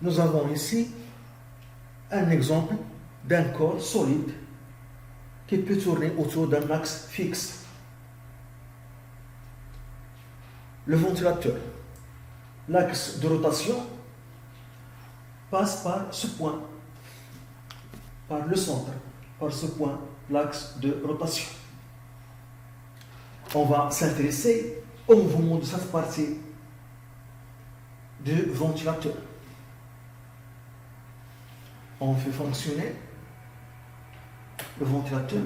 Nous avons ici un exemple d'un corps solide qui peut tourner autour d'un axe fixe. Le ventilateur. L'axe de rotation passe par ce point, par le centre, par ce point, l'axe de rotation. On va s'intéresser au mouvement de cette partie du ventilateur. On fait fonctionner le ventilateur.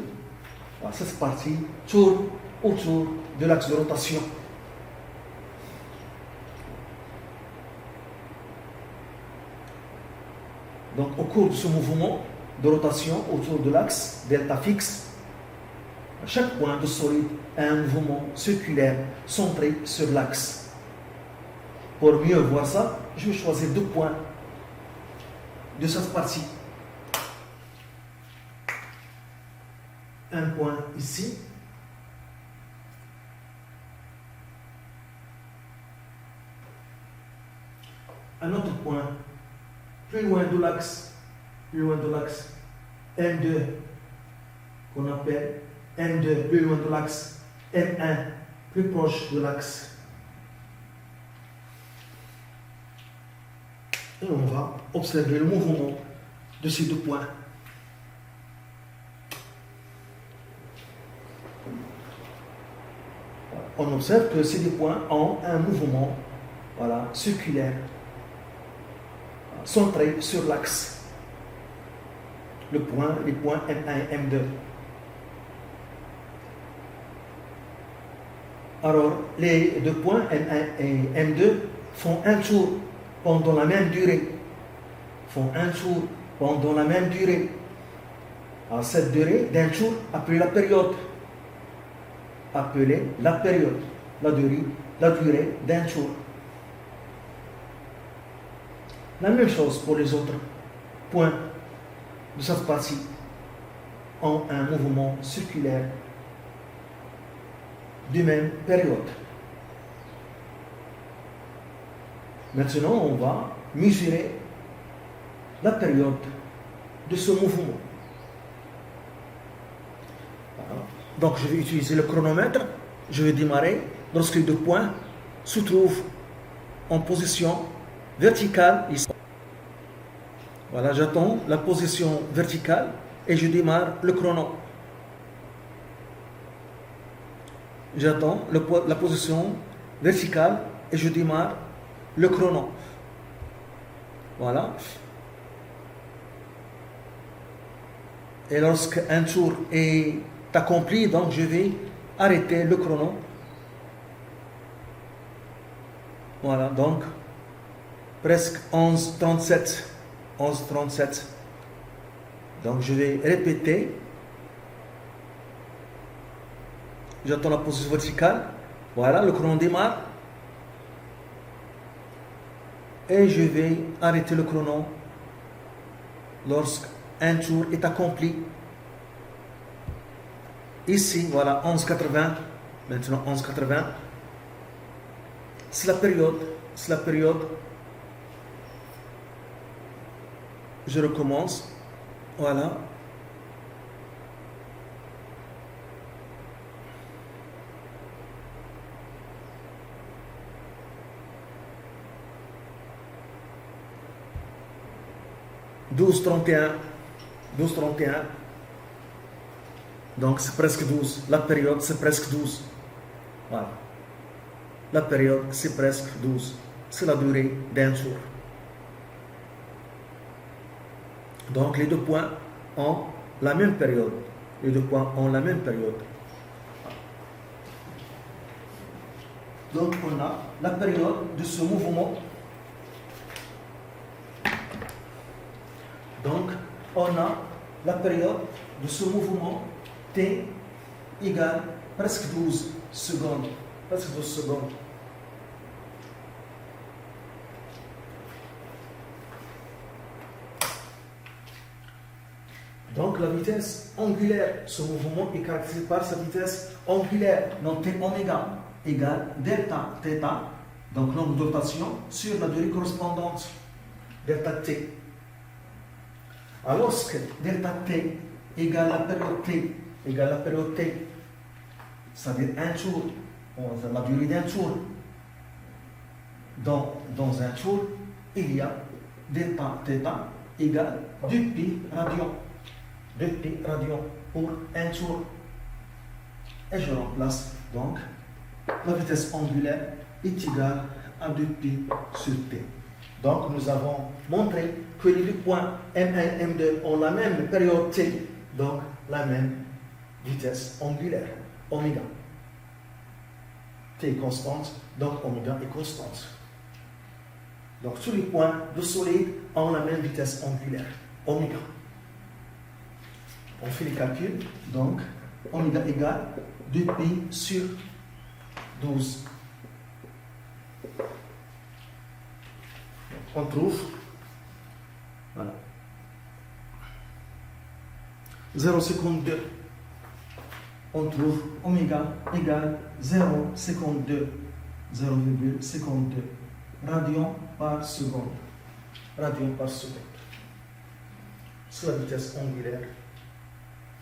Alors, cette partie tourne autour de l'axe de rotation. Donc, au cours de ce mouvement de rotation autour de l'axe delta fixe, chaque point de solide a un mouvement circulaire centré sur l'axe. Pour mieux voir ça, je vais choisir 2 points de cette partie. Un point ici. Un autre point plus loin de l'axe, M2, qu'on appelle M2, plus loin de l'axe, M1, plus proche de l'axe. Et on va observer le mouvement de ces 2 points. On observe que ces 2 points ont un mouvement, circulaire, centré sur l'axe. Les points M1 et M2. Alors, les 2 points M1 et M2 font un tour pendant la même durée. Alors, cette durée d'un tour, appelée la période. La durée d'un tour. La même chose pour les autres points de cette partie ont un mouvement circulaire de même période. Maintenant, on va mesurer la période de ce mouvement. Donc, je vais utiliser le chronomètre. Je vais démarrer lorsque les 2 points se trouvent en position verticale ici. Voilà, j'attends la position verticale et je démarre le chrono. J'attends la position verticale et je démarre le chrono. Voilà. Et lorsque un tour est accompli, donc je vais arrêter le chrono. Voilà, donc presque 11h37. Donc je vais répéter. J'attends la position verticale. Voilà, le chrono démarre. Et je vais arrêter le chrono lorsqu'un tour est accompli. Ici, voilà, 11h80. Maintenant, 11h80. C'est la période. Je recommence. Voilà. Douze trente et un. Donc c'est presque 12. La période, c'est presque 12. Voilà. La période, c'est presque 12. C'est la durée d'un tour. Donc les 2 points ont la même période. Donc on a la période de ce mouvement. Donc on a la période de ce mouvement T égale presque 12 secondes. Donc la vitesse angulaire, ce mouvement est caractérisé par sa vitesse angulaire, donc T oméga égale delta θ, donc l'angle de rotation sur la durée correspondante. delta t. Alors que delta t égale la période t, égale la période t, c'est-à-dire un tour, la durée d'un tour. Dans un tour, il y a delta θ égale 2π radians. 2π radians pour un tour. Et je remplace donc la vitesse angulaire est égale à 2π sur t. Donc nous avons montré que les deux points M1 et M2 ont la même période t, donc la même vitesse angulaire, oméga. T est constante, donc oméga est constante. Donc tous les points de solide ont la même vitesse angulaire, oméga. On fait les calculs, donc oméga égale 2π sur 12. On trouve, voilà, 0,52. On trouve oméga égale 0,52 radians par seconde. Radians par seconde. C'est la vitesse angulaire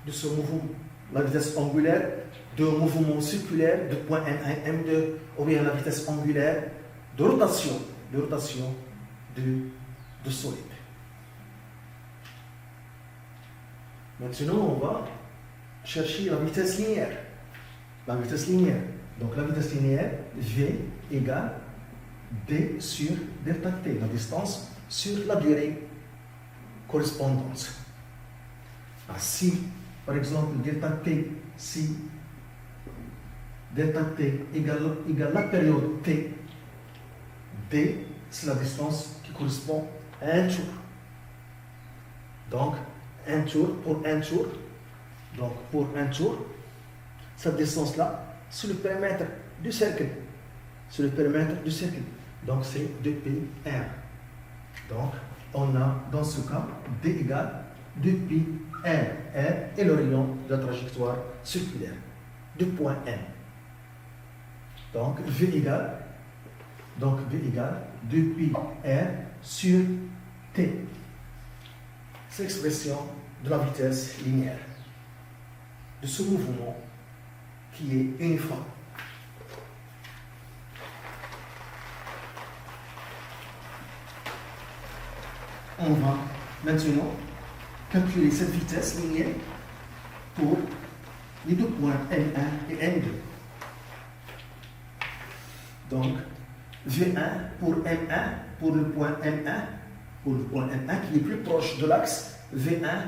de ce mouvement. La vitesse angulaire de mouvement circulaire de point M1 M2, ou bien la vitesse angulaire de rotation de solide. Maintenant, on va chercher la vitesse linéaire. La vitesse linéaire. Donc la vitesse linéaire, V égale D sur delta T, la distance sur la durée correspondante. Si, par exemple, delta T, si delta T égale la période T, D, c'est la distance qui correspond à un tour. Donc, un tour pour un tour. Donc, pour un tour, cette distance-là, c'est le périmètre du cercle. C'est le périmètre du cercle. Donc, c'est 2πr. Donc, on a dans ce cas D égale 2πr. R est le rayon de la trajectoire circulaire du point M. Donc, V égale 2πr sur T. C'est l'expression de la vitesse linéaire de ce mouvement qui est uniforme. On va maintenant calculer cette vitesse linéaire pour les deux points M1 et M2. Donc, V1 pour M1, pour le point M1, qui est plus proche de l'axe, V1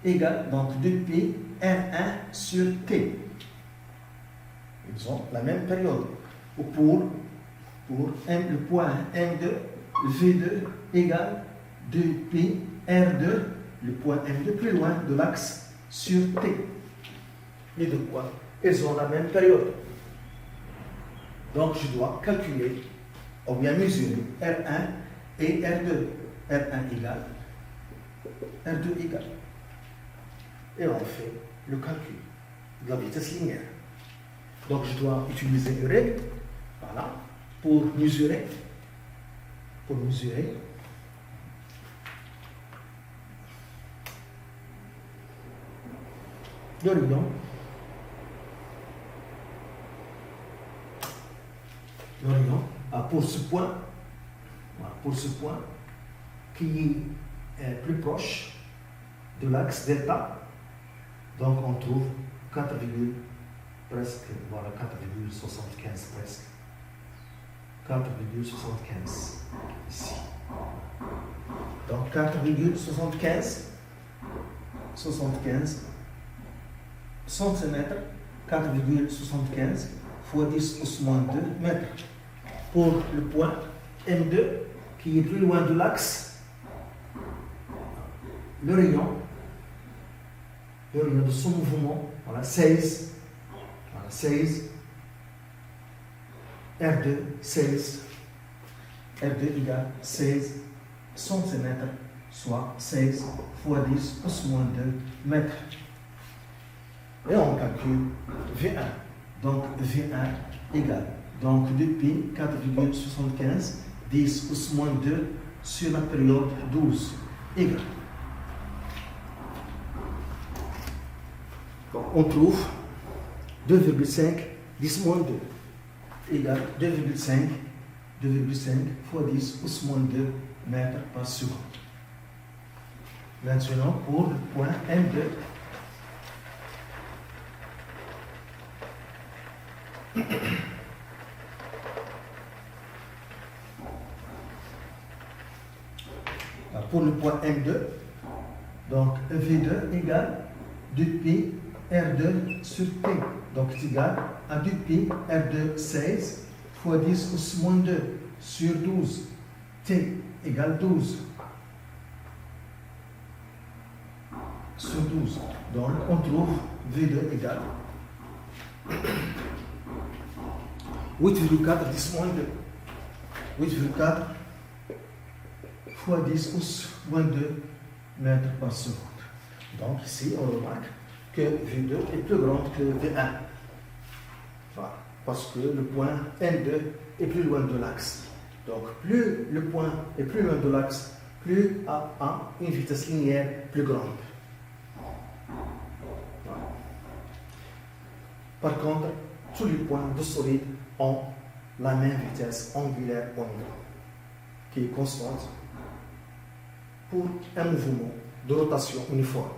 égale donc 2π R1 sur T. Ils ont la même période. Ou pour le point M2, V2 égale 2π R2, le point M2 plus loin de l'axe sur T. Les deux points, ils ont la même période. Donc je dois calculer, ou bien mesurer R1 et R2. R1 égale, R2 égale. Et on fait le calcul de la vitesse linéaire. Donc je dois utiliser une règle, voilà, pour mesurer le rayon pour ce point qui est plus proche de l'axe delta. Donc on trouve 4,75 presque. 4,75 ici. Donc 4,75 cm, 4,75 fois 10 pouces moins 2 mètres. Pour le point M2 qui est plus loin de l'axe, le rayon de son mouvement, voilà, 16 R2 égale 16 cm, soit 16 fois 10 pouces moins 2 mètres. Et on calcule V1. Donc V1 égale donc 2π 4,75 10 pouces moins 2 sur la période 12 égale. Donc, on trouve 2,5 10 moins 2 égale 2,5 fois 10 pouces moins 2 mètres par seconde. Maintenant, pour le point M2, pour le point M2, donc V2 égale 2pi R2 sur P. Donc c'est égal à 2pi R2 16 fois 10 pouces moins 2 sur 12. T égale 12 sur 12. Donc on trouve V2 égale 8,4 10 moins 2. 8,4 fois 10 pouces moins 2 mètres par seconde. Donc ici, on remarque que V2 est plus grande que V1. Voilà. Parce que le point M2 est plus loin de l'axe. Donc plus le point est plus loin de l'axe, plus a une vitesse linéaire plus grande. Voilà. Par contre, tous les points de solide ont la même vitesse angulaire omega, qui est constante pour un mouvement de rotation uniforme.